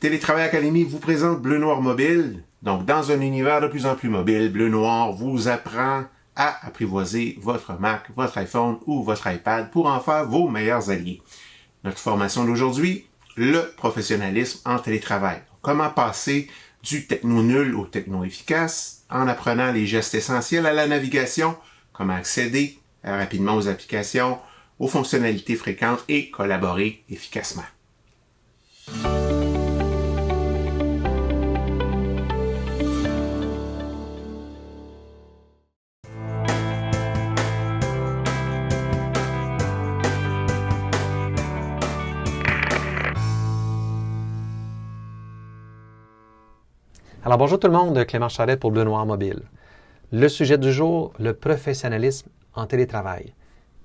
Télétravail Académie vous présente Bleu Noir Mobile. Donc, dans un univers de plus en plus mobile, Bleu Noir vous apprend à apprivoiser votre Mac, votre iPhone ou votre iPad pour en faire vos meilleurs alliés. Notre formation d'aujourd'hui, le professionnalisme en télétravail. Comment passer du techno nul au techno efficace en apprenant les gestes essentiels à la navigation, comment accéder rapidement aux applications, aux fonctionnalités fréquentes et collaborer efficacement. Alors bonjour tout le monde, Clément Charret pour Bleu Noir Mobile. Le sujet du jour, le professionnalisme en télétravail.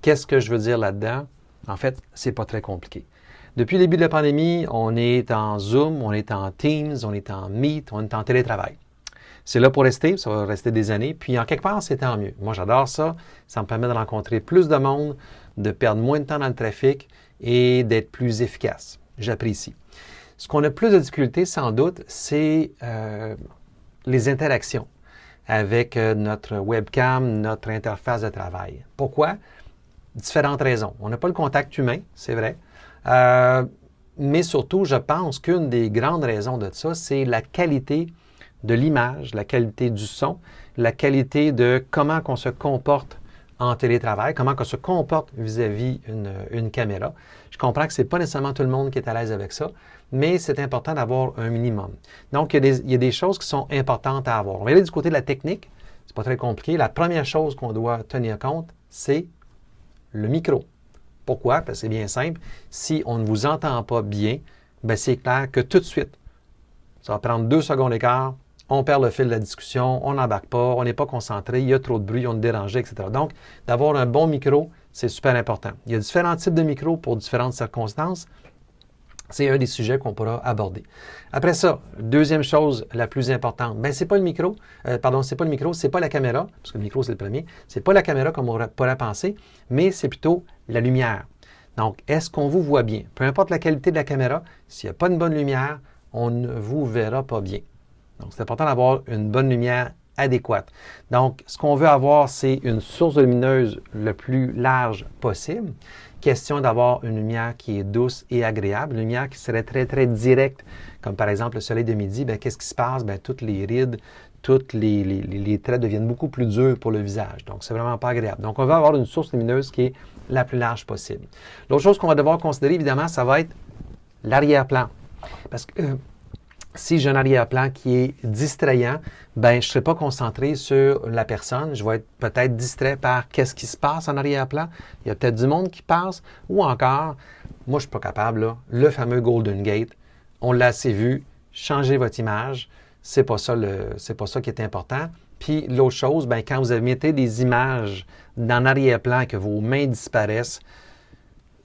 Qu'est-ce que je veux dire là-dedans? En fait, c'est pas très compliqué. Depuis le début de la pandémie, on est en Zoom, on est en Teams, on est en Meet, on est en télétravail. C'est là pour rester, ça va rester des années, puis en quelque part, c'est tant mieux. Moi, j'adore ça. Ça me permet de rencontrer plus de monde, de perdre moins de temps dans le trafic et d'être plus efficace. J'apprécie. Ce qu'on a plus de difficultés, sans doute, c'est les interactions avec notre webcam, notre interface de travail. Pourquoi? Différentes raisons. On n'a pas le contact humain, c'est vrai. Mais surtout, je pense qu'une des grandes raisons de ça, c'est la qualité de l'image, la qualité du son, la qualité de comment on se comporte en télétravail, comment on se comporte vis-à-vis une caméra. Je comprends que ce n'est pas nécessairement tout le monde qui est à l'aise avec ça, mais c'est important d'avoir un minimum. Donc, il y a des choses qui sont importantes à avoir. On va aller du côté de la technique. C'est pas très compliqué. La première chose qu'on doit tenir compte, c'est le micro. Pourquoi? Parce que c'est bien simple. Si on ne vous entend pas bien, bien c'est clair que tout de suite, ça va prendre 2 secondes d'écart, on perd le fil de la discussion, on n'embarque pas, on n'est pas concentré, il y a trop de bruit, on est dérangé, etc. Donc, d'avoir un bon micro, c'est super important. Il y a différents types de micros pour différentes circonstances. C'est un des sujets qu'on pourra aborder. Après ça, deuxième chose la plus importante, bien, c'est pas le micro, c'est pas la caméra, parce que le micro, c'est le premier, c'est pas la caméra comme on pourrait penser, mais c'est plutôt la lumière. Donc, est-ce qu'on vous voit bien? Peu importe la qualité de la caméra, s'il n'y a pas une bonne lumière, on ne vous verra pas bien. Donc, c'est important d'avoir une bonne lumière adéquate. Donc, ce qu'on veut avoir, c'est une source lumineuse le plus large possible. Question d'avoir une lumière qui est douce et agréable, une lumière qui serait très, très directe, comme par exemple le soleil de midi. Bien, qu'est-ce qui se passe? Bien, toutes les rides, tous les traits deviennent beaucoup plus durs pour le visage. Donc, c'est vraiment pas agréable. Donc, on va avoir une source lumineuse qui est la plus large possible. L'autre chose qu'on va devoir considérer, évidemment, ça va être l'arrière-plan. Parce que si j'ai un arrière-plan qui est distrayant, bien, je ne serai pas concentré sur la personne. Je vais être peut-être distrait par qu'est-ce qui se passe en arrière-plan. Il y a peut-être du monde qui passe. Ou encore, moi, je ne suis pas capable, là, le fameux Golden Gate. On l'a assez vu. Changez votre image. C'est pas ça qui est important. Puis l'autre chose, bien, quand vous mettez des images dans l'arrière-plan et que vos mains disparaissent,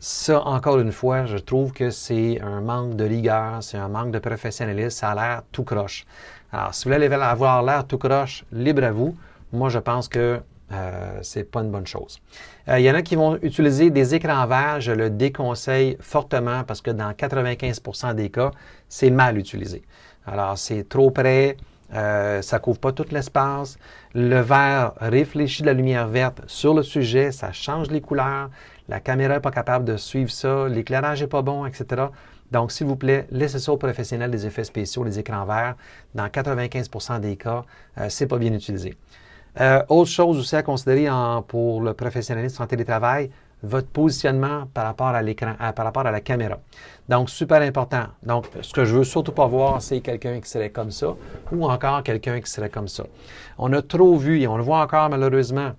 ça, encore une fois, je trouve que c'est un manque de rigueur, c'est un manque de professionnalisme, ça a l'air tout croche. Alors, si vous voulez avoir l'air tout croche, libre à vous. Moi, je pense que c'est pas une bonne chose. Il y en a qui vont utiliser des écrans verts, je le déconseille fortement parce que dans 95% des cas, c'est mal utilisé. Alors, c'est trop près, ça ne couvre pas tout l'espace. Le vert réfléchit de la lumière verte sur le sujet, ça change les couleurs. La caméra n'est pas capable de suivre ça, l'éclairage n'est pas bon, etc. Donc, s'il vous plaît, laissez ça aux professionnels des effets spéciaux, les écrans verts. Dans 95% des cas, c'est pas bien utilisé. Autre chose aussi à considérer pour le professionnalisme en télétravail, votre positionnement par rapport à l'écran, par rapport à la caméra. Donc, super important. Donc, ce que je veux surtout pas voir, c'est quelqu'un qui serait comme ça ou encore quelqu'un qui serait comme ça. On a trop vu et on le voit encore malheureusement.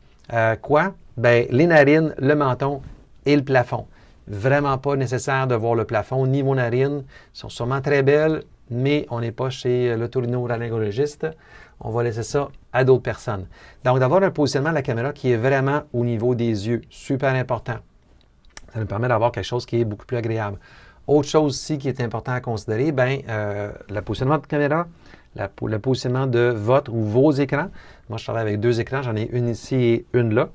Quoi? Bien, les narines, le menton et le plafond. Vraiment pas nécessaire de voir le plafond ni vos narines. Ils sont sûrement très belles, mais on n'est pas chez l'otorhinolaryngologiste. On va laisser ça à d'autres personnes. Donc, d'avoir un positionnement de la caméra qui est vraiment au niveau des yeux, super important. Ça nous permet d'avoir quelque chose qui est beaucoup plus agréable. Autre chose aussi qui est important à considérer, le positionnement de caméra, le positionnement de votre ou vos écrans. Moi, je travaille avec 2 écrans, j'en ai une ici et une là.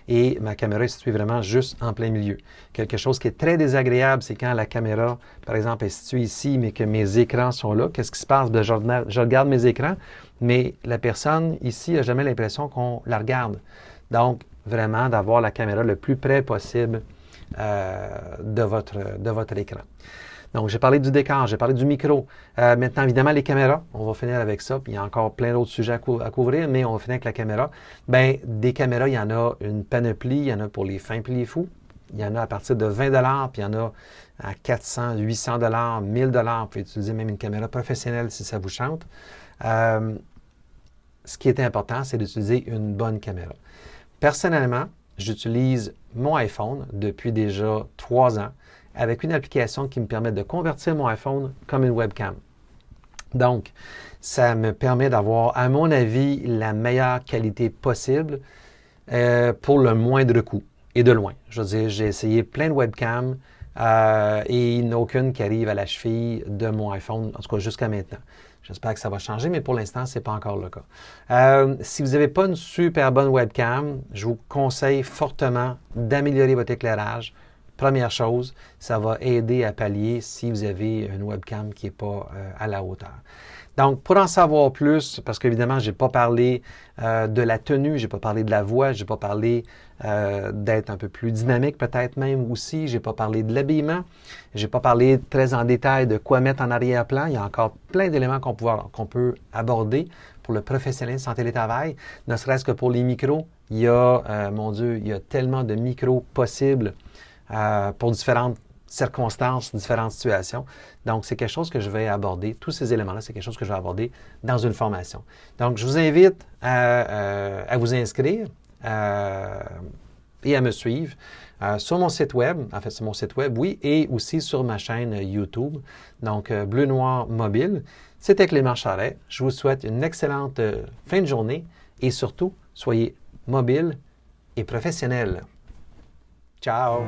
Et ma caméra est située vraiment juste en plein milieu. Quelque chose qui est très désagréable, c'est quand la caméra, par exemple, est située ici, mais que mes écrans sont là. Qu'est-ce qui se passe? Je regarde mes écrans, mais la personne ici n'a jamais l'impression qu'on la regarde. Donc, vraiment, d'avoir la caméra le plus près possible de votre écran. Donc, j'ai parlé du décor, j'ai parlé du micro. Maintenant, évidemment, les caméras, on va finir avec ça. Puis il y a encore plein d'autres sujets à couvrir, mais on va finir avec la caméra. Des caméras, il y en a une panoplie. Il y en a pour les fins et les fous. Il y en a à partir de 20 $, puis il y en a à 400, 800 $, 1000 $. Vous pouvez utiliser même une caméra professionnelle si ça vous chante. Ce qui est important, c'est d'utiliser une bonne caméra. Personnellement, j'utilise mon iPhone depuis déjà 3 ans avec une application qui me permet de convertir mon iPhone comme une webcam. Donc, ça me permet d'avoir, à mon avis, la meilleure qualité possible pour le moindre coût et de loin. Je veux dire, j'ai essayé plein de webcams et il n'y en a aucune qui arrive à la cheville de mon iPhone, en tout cas jusqu'à maintenant. J'espère que ça va changer, mais pour l'instant, ce n'est pas encore le cas. Si vous n'avez pas une super bonne webcam, je vous conseille fortement d'améliorer votre éclairage. Première chose, ça va aider à pallier si vous avez une webcam qui n'est pas à la hauteur. Donc, pour en savoir plus, parce qu'évidemment, je n'ai pas parlé de la tenue, je n'ai pas parlé de la voix, je n'ai pas parlé d'être un peu plus dynamique peut-être même aussi, je n'ai pas parlé de l'habillement, je n'ai pas parlé très en détail de quoi mettre en arrière-plan. Il y a encore plein d'éléments qu'on peut aborder pour le professionnalisme en télétravail, ne serait-ce que pour les micros. Il y a, il y a tellement de micros possibles pour différentes circonstances, différentes situations. Donc, c'est quelque chose que je vais aborder. Tous ces éléments-là, c'est quelque chose que je vais aborder dans une formation. Donc, je vous invite à vous inscrire et à me suivre sur mon site web, en fait, sur mon site web, oui, et aussi sur ma chaîne YouTube. Donc, Bleu Noir Mobile. C'était Clément Charret. Je vous souhaite une excellente fin de journée et surtout, soyez mobile et professionnel. Ciao!